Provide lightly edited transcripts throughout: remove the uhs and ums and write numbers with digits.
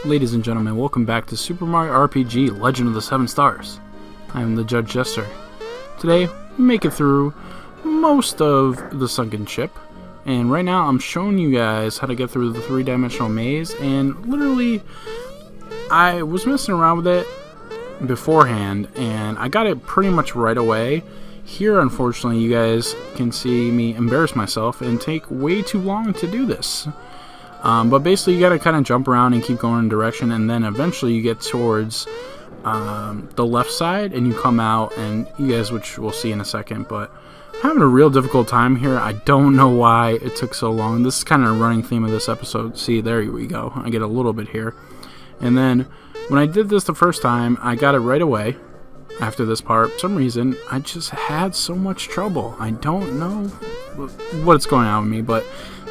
Ladies and gentlemen, welcome back to Super Mario RPG Legend of the Seven Stars. I am the Judge Jester. Today, we make it through most of the sunken ship, and right now I'm showing you guys how to get through the three-dimensional maze, and literally, I was messing around with it beforehand, and I got it pretty much right away. Here, unfortunately, you guys can see me embarrass myself and take way too long to do this. But basically, you gotta kind of jump around and keep going in direction, and then eventually you get towards the left side, and you come out, and you guys, which we'll see in a second, but I'm having a real difficult time here. I don't know why it took so long. This is kind of a running theme of this episode. See, there we go. I get a little bit here. And then, when I did this the first time, I got it right away. After this part, for some reason, I just had so much trouble. I don't know what's going on with me, but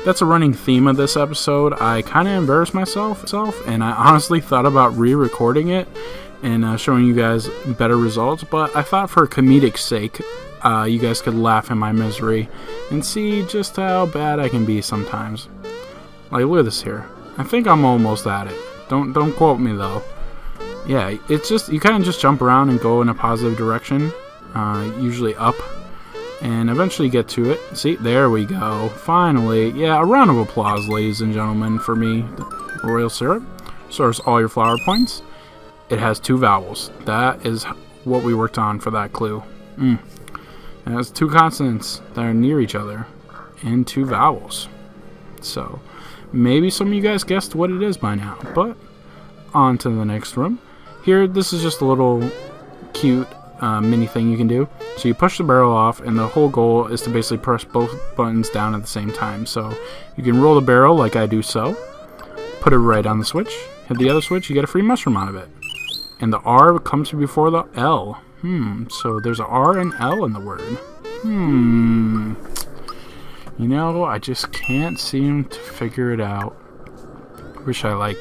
that's a running theme of this episode. I kind of embarrassed myself, and I honestly thought about re-recording it and showing you guys better results, but I thought for comedic sake, you guys could laugh at my misery and see just how bad I can be sometimes. Like, look at this here. I think I'm almost at it. Don't quote me, though. Yeah, it's just, you kind of just jump around and go in a positive direction, usually up, and eventually get to it. See, there we go. Finally. Yeah, a round of applause, ladies and gentlemen, for me. Royal syrup. Stores all your flower points. It has 2 vowels. That is what we worked on for that clue. It has 2 consonants that are near each other and 2 vowels. So, maybe some of you guys guessed what it is by now. But, on to the next room. Here, this is just a little cute mini thing you can do. So you push the barrel off, and the whole goal is to basically press both buttons down at the same time. So you can roll the barrel like I do so, put it right on the switch, hit the other switch, you get a free mushroom out of it. And the R comes before the L. So there's an R and L in the word. You know, I just can't seem to figure it out. Wish I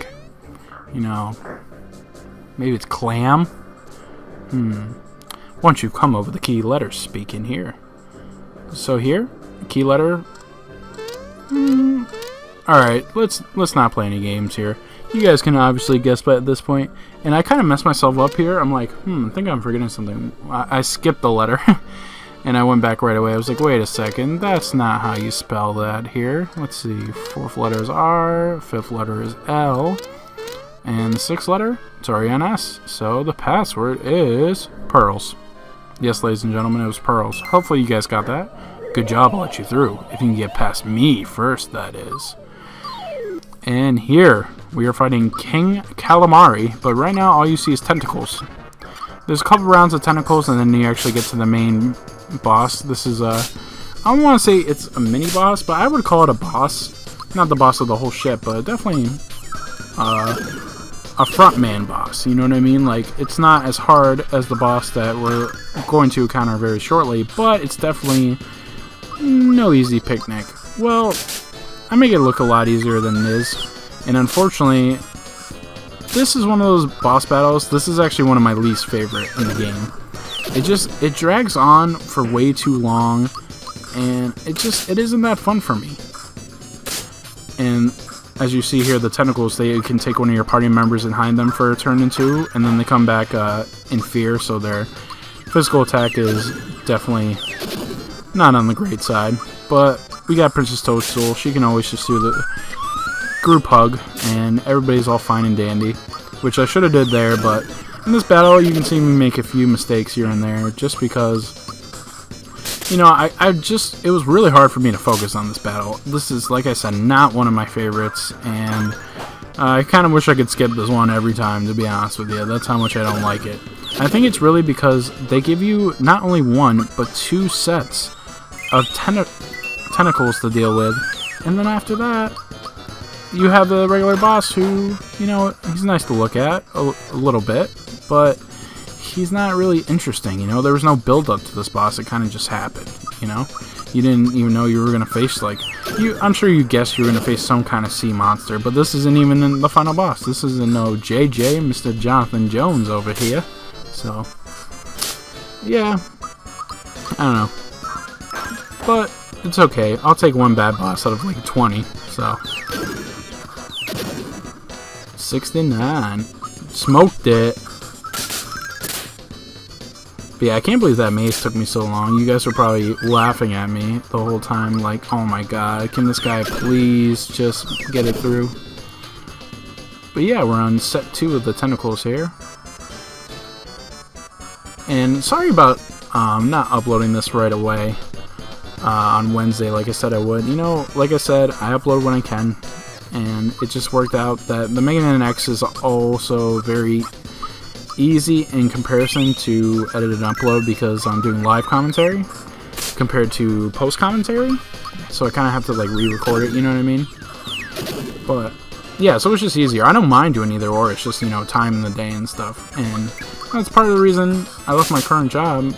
maybe it's clam? Once you've come over the key letters, speak in here. So here, key letter. Alright, let's not play any games here. You guys can obviously guess by at this point. And I kind of messed myself up here. I'm like, I think I'm forgetting something. I skipped the letter. And I went back right away. I was like, wait a second, that's not how you spell that here. Let's see, 4th letter is R, 5th letter is L. And the 6th letter, it's already on S. So the password is pearls. Yes, ladies and gentlemen, it was pearls. Hopefully you guys got that. Good job, I'll let you through. If you can get past me first, that is. And here, we are fighting King Calamari. But right now, all you see is tentacles. There's a couple rounds of tentacles, and then you actually get to the main boss. This is I don't want to say it's a mini boss, but I would call it a boss. Not the boss of the whole ship, but definitely a frontman boss, you know what I mean? Like, it's not as hard as the boss that we're going to encounter very shortly, but it's definitely no easy picnic. Well, I make it look a lot easier than it is, and unfortunately, this is one of those boss battles. This is actually one of my least favorite in the game. It drags on for way too long, and it isn't that fun for me. And as you see here, the tentacles, they can take one of your party members and hide them for a turn and 2, and then they come back in fear, so their physical attack is definitely not on the great side. But we got Princess Toadstool. She can always just do the group hug, and everybody's all fine and dandy, which I should have did there, but in this battle, you can see me make a few mistakes here and there, just because, you know, it was really hard for me to focus on this battle. This is, like I said, not one of my favorites, and I kind of wish I could skip this one every time, to be honest with you. That's how much I don't like it. I think it's really because they give you not only 1, but 2 sets of tentacles to deal with, and then after that, you have the regular boss who, you know, he's nice to look at a little bit, but he's not really interesting, you know? There was no build-up to this boss. It kind of just happened, you know? You didn't even know you were going to face, like... I'm sure you guessed you were going to face some kind of sea monster, but this isn't even in the final boss. This isn't no JJ, Mr. Jonathan Jones over here. So, yeah. I don't know. But it's okay. I'll take one bad boss out of like 20. So 69. Smoked it. But yeah, I can't believe that maze took me so long. You guys were probably laughing at me the whole time, like, oh my god, can this guy please just get it through? But yeah, we're on set 2 of the tentacles here. And sorry about not uploading this right away on Wednesday like I said I would. You know, like I said, I upload when I can. And it just worked out that the Mega Man X is also very easy in comparison to edit and upload because I'm doing live commentary compared to post commentary, so I kind of have to like re-record it, you know what I mean? But yeah, so it's just easier. I don't mind doing either or. It's just, you know, time in the day and stuff, and that's part of the reason I left my current job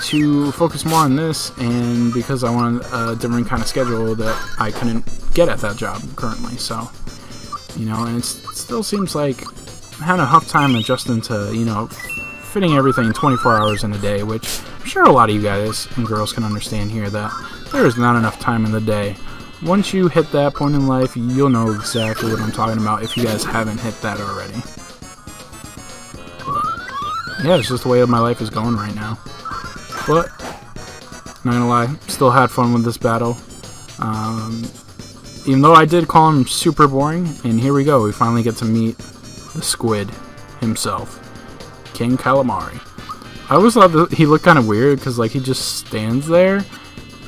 to focus more on this, and because I wanted a different kind of schedule that I couldn't get at that job currently. So, you know, and it still seems like I'm having a tough time adjusting to, you know, fitting everything 24 hours in a day, which I'm sure a lot of you guys and girls can understand here that there is not enough time in the day. Once you hit that point in life, you'll know exactly what I'm talking about if you guys haven't hit that already. But yeah, it's just the way my life is going right now. But, not gonna lie, still had fun with this battle. Even though I did call him super boring, and here we go, we finally get to meet the squid himself, King Calamari. I always thought that he looked kind of weird because like he just stands there,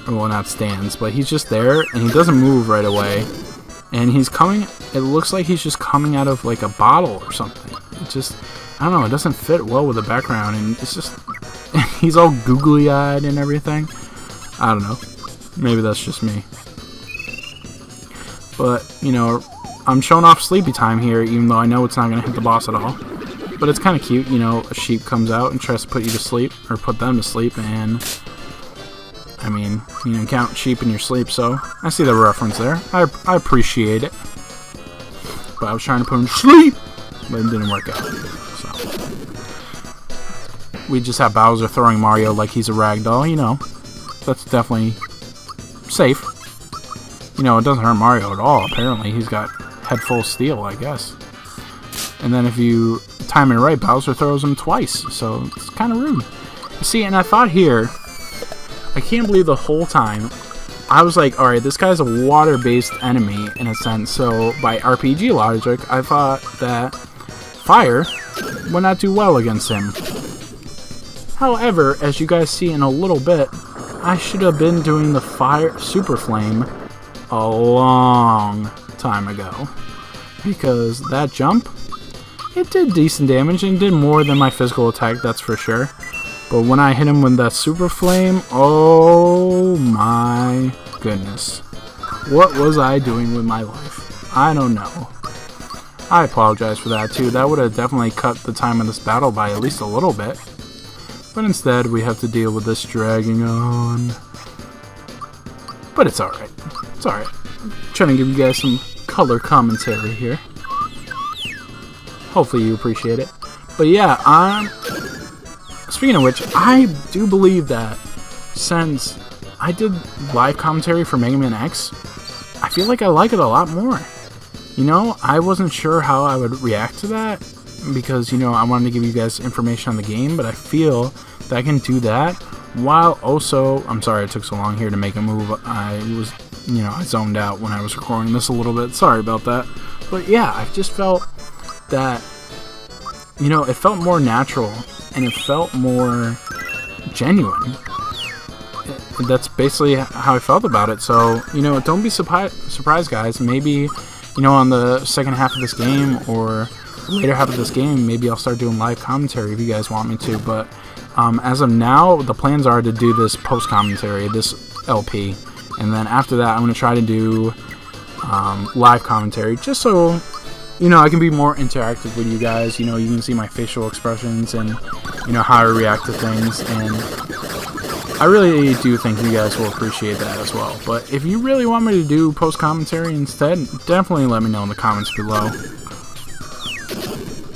well, not stands, but he's just there and he doesn't move right away, and he's coming, it looks like he's just coming out of like a bottle or something. It just, I don't know, it doesn't fit well with the background, and it's just he's all googly eyed and everything. I don't know, maybe that's just me, but you know, I'm showing off sleepy time here, even though I know it's not going to hit the boss at all. But it's kind of cute, you know, a sheep comes out and tries to put you to sleep, or put them to sleep, and I mean, you know, count sheep in your sleep, so I see the reference there. I appreciate it. But I was trying to put him to sleep, but it didn't work out. So we just have Bowser throwing Mario like he's a ragdoll, you know. That's definitely safe. You know, it doesn't hurt Mario at all, apparently. He's got head full of steel, I guess. And then if you time it right, Bowser throws him twice, so it's kind of rude. See, and I thought here, I can't believe the whole time, I was like, alright, this guy's a water-based enemy, in a sense, so by RPG logic, I thought that fire would not do well against him. However, as you guys see in a little bit, I should have been doing the fire super flame a long time ago, because that jump, it did decent damage and did more than my physical attack, that's for sure. But when I hit him with that super flame, oh my goodness, what was I doing with my life? I don't know. I apologize for that too. That would have definitely cut the time of this battle by at least a little bit, but instead we have to deal with this dragging on. But it's alright. It's alright. Trying to give you guys some color commentary here. Hopefully you appreciate it. But yeah, speaking of which, I do believe that since I did live commentary for Mega Man X, I feel like I like it a lot more. You know, I wasn't sure how I would react to that because, you know, I wanted to give you guys information on the game, but I feel that I can do that while also, I'm sorry it took so long here to make a move. I was, you know, I zoned out when I was recording this a little bit. Sorry about that. But yeah, I just felt that, you know, it felt more natural and it felt more genuine. That's basically how I felt about it. So, you know, don't be surprised, guys. Maybe, you know, on the second half of this game or later half of this game, maybe I'll start doing live commentary if you guys want me to. But as of now, the plans are to do this post commentary, this LP, and then after that, I'm going to try to do live commentary, just so, you know, I can be more interactive with you guys. You know, you can see my facial expressions and, you know, how I react to things, and I really do think you guys will appreciate that as well. But if you really want me to do post commentary instead, definitely let me know in the comments below.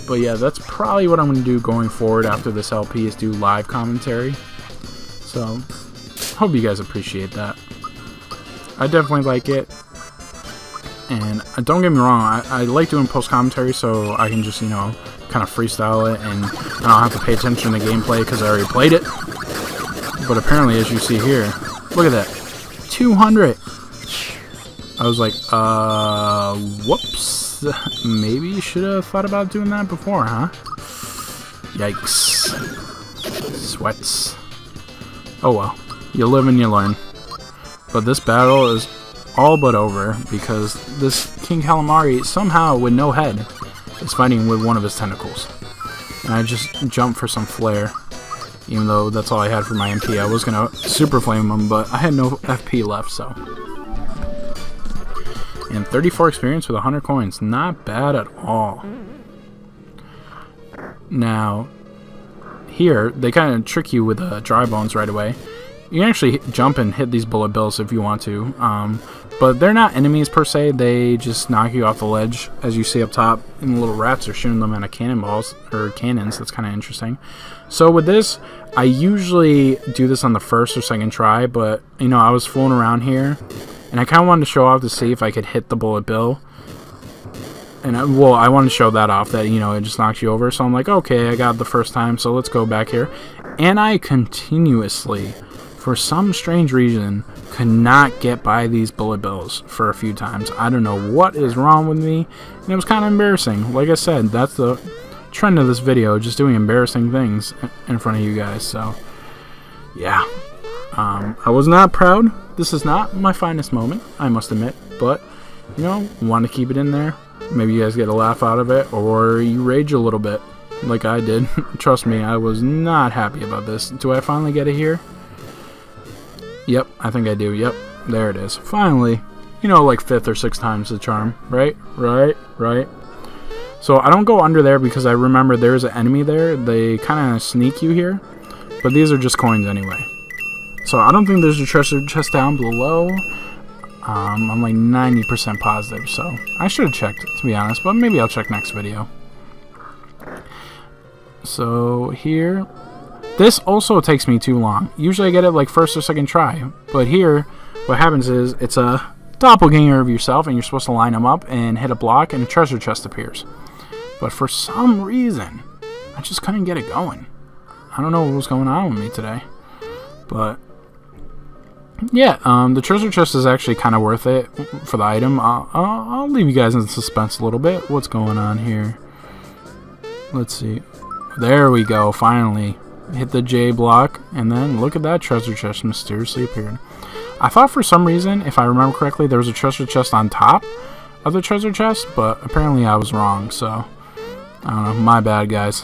But yeah, that's probably what I'm going to do going forward after this LP, is do live commentary. So, Hope you guys appreciate that. I definitely like it. And don't get me wrong, I like doing post-commentary so I can just, you know, kind of freestyle it and I don't have to pay attention to gameplay because I already played it. But apparently, as you see here, look at that. 200! I was like, whoops. Maybe you should have thought about doing that before, huh? Yikes. Sweats. Oh well. You live and you learn. But this battle is all but over because this King Calamari, somehow with no head, is fighting with one of his tentacles. And I just jumped for some flare, even though that's all I had for my MP. I was gonna super flame him, but I had no FP left, so. And 34 experience with 100 coins. Not bad at all. Now, here, they kind of trick you with dry bones right away. You can actually jump and hit these bullet bills if you want to. But they're not enemies per se. They just knock you off the ledge, as you see up top. And the little rats are shooting them out of cannonballs, or cannons. That's kind of interesting. So with this, I usually do this on the first or second try. But, you know, I was fooling around here. And I kind of wanted to show off to see if I could hit the bullet bill. And I wanted to show that off, that, you know, it just knocks you over. So I'm like, okay, I got it the first time, so let's go back here. And I continuously, for some strange reason, could not get by these bullet bills for a few times. I don't know what is wrong with me. And it was kind of embarrassing. Like I said, that's the trend of this video, just doing embarrassing things in front of you guys. So, yeah. I was not proud. This is not my finest moment, I must admit. But, you know, want to keep it in there. Maybe you guys get a laugh out of it, or you rage a little bit, like I did. Trust me, I was not happy about this. Do I finally get it here? Yep, I think I do. Yep, there it is. Finally. You know, like 5th or 6th times the charm. Right? Right. So I don't go under there because I remember there's an enemy there. They kind of sneak you here. But these are just coins anyway. So I don't think there's a treasure chest down below. I'm like 90% positive, so I should have checked, to be honest, but maybe I'll check next video. So here, this also takes me too long. Usually I get it like first or second try, but here, what happens is it's a doppelganger of yourself, and you're supposed to line them up and hit a block, and a treasure chest appears. But for some reason, I just couldn't get it going. I don't know what was going on with me today, but yeah, the treasure chest is actually kind of worth it for the item. I'll leave you guys in suspense a little bit. What's going on here? Let's see. There we go, finally. Hit the J block, and then look at that treasure chest mysteriously appeared. I thought for some reason, if I remember correctly, there was a treasure chest on top of the treasure chest, but apparently I was wrong, so I don't know. My bad, guys.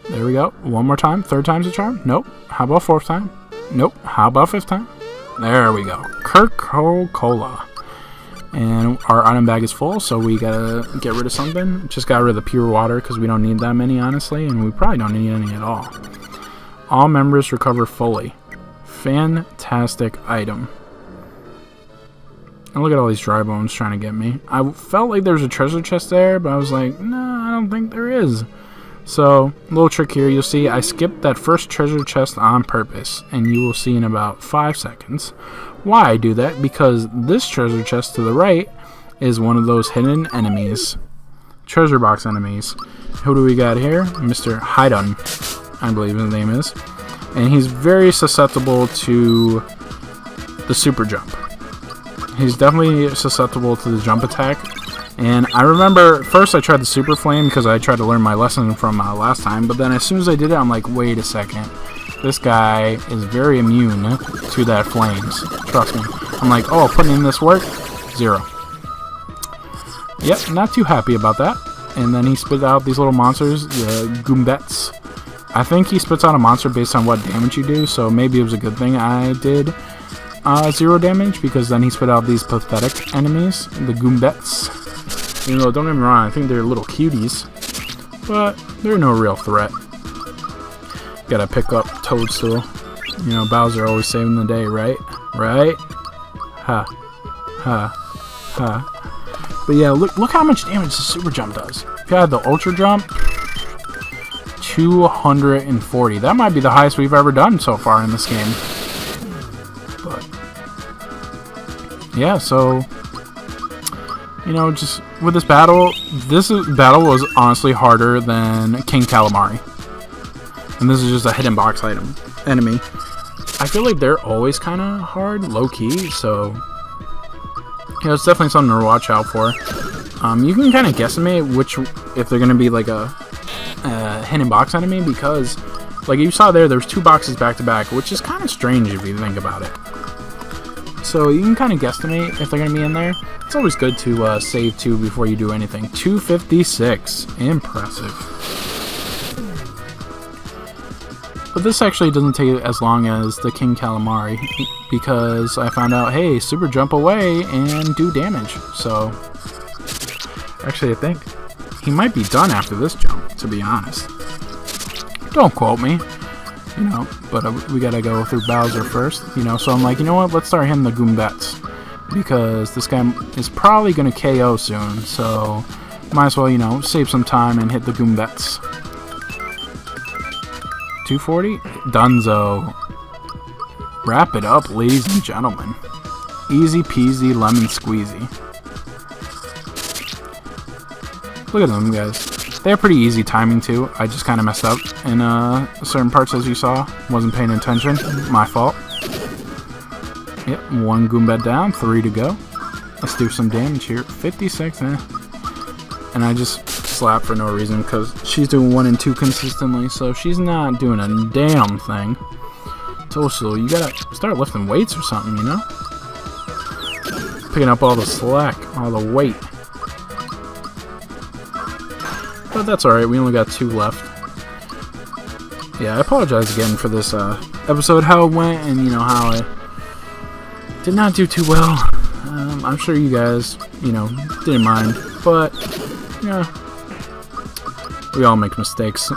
There we go. One more time. 3rd time's a charm? Nope. How about 4th time? Nope. How about 5th time? There we go. Coca-Cola. And our item bag is full, so we gotta get rid of something. Just got rid of the pure water because we don't need that many, honestly, and we probably don't need any at all. All members recover fully. Fantastic item. And look at all these dry bones trying to get me. I felt like there was a treasure chest there, but I was like, no, I don't think there is. So, little trick here, you'll see I skipped that first treasure chest on purpose, and you will see in about 5 seconds why I do that, because this treasure chest to the right is one of those hidden enemies. Treasure box enemies. Who do we got here? Mr. Haidon, I believe his name is. And he's very susceptible to the super jump. He's definitely susceptible to the jump attack. And I remember, first I tried the Super Flame because I tried to learn my lesson from last time, but then as soon as I did it, I'm like, wait a second. This guy is very immune to that flames. Trust me. I'm like, oh, putting in this work? 0. Yep, not too happy about that. And then he spit out these little monsters, the Goombets. I think he spits out a monster based on what damage you do, so maybe it was a good thing I did 0 damage, because then he spit out these pathetic enemies, the Goombets. Even though, don't get me wrong, I think they're little cuties, but they're no real threat. Gotta pick up Toadstool. You know, Bowser always saving the day, right? Right? Ha. Ha. Ha. But yeah, look how much damage the super jump does. If you had the ultra jump, 240. That might be the highest we've ever done so far in this game. But yeah, so you know, just with this battle was honestly harder than King Calamari. And this is just a hidden box enemy. I feel like they're always kind of hard, low-key, so you know, it's definitely something to watch out for. You can kind of guesstimate if they're going to be like a hidden box enemy, because like you saw there's 2 boxes back to back, which is kind of strange if you think about it. So you can kind of guesstimate if they're going to be in there. It's always good to save 2 before you do anything. 256. Impressive. But this actually doesn't take as long as the King Calamari, because I found out, hey, super jump away and do damage. So actually, I think he might be done after this jump, to be honest. Don't quote me, you know, but we gotta go through Bowser first, you know, so I'm like, you know what, let's start hitting the Goombats, because this guy is probably gonna KO soon, so might as well, you know, save some time and hit the Goombats. 240? Dunzo. Wrap it up, ladies and gentlemen. Easy peasy lemon squeezy. Look at them, guys. They have pretty easy timing, too. I just kind of messed up in certain parts, as you saw. Wasn't paying attention. My fault. Yep, 1 Goombat down, 3 to go. Let's do some damage here. 56, and I just slapped for no reason, because she's doing 1 and 2 consistently, so she's not doing a damn thing. Toshio, you gotta start lifting weights or something, you know? Picking up all the slack, all the weight. But that's alright, we only got 2 left. Yeah, I apologize again for this episode, how it went, and you know, how I did not do too well. I'm sure you guys, you know, didn't mind, but, yeah, we all make mistakes.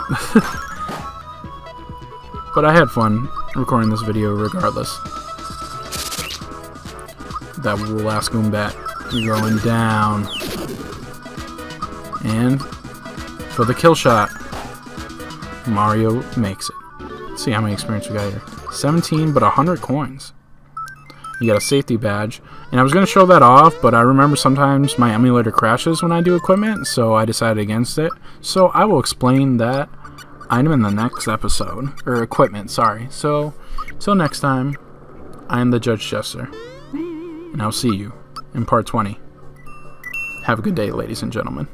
But I had fun recording this video regardless. That last Goombat going down. And for the kill shot, Mario makes it. Let's see how many experience we got here. 17, but 100 coins. You got a safety badge. And I was going to show that off, but I remember sometimes my emulator crashes when I do equipment, so I decided against it. So I will explain that item in the next episode. Or equipment, sorry. So, till next time, I am the Judge Jester. And I'll see you in part 20. Have a good day, ladies and gentlemen.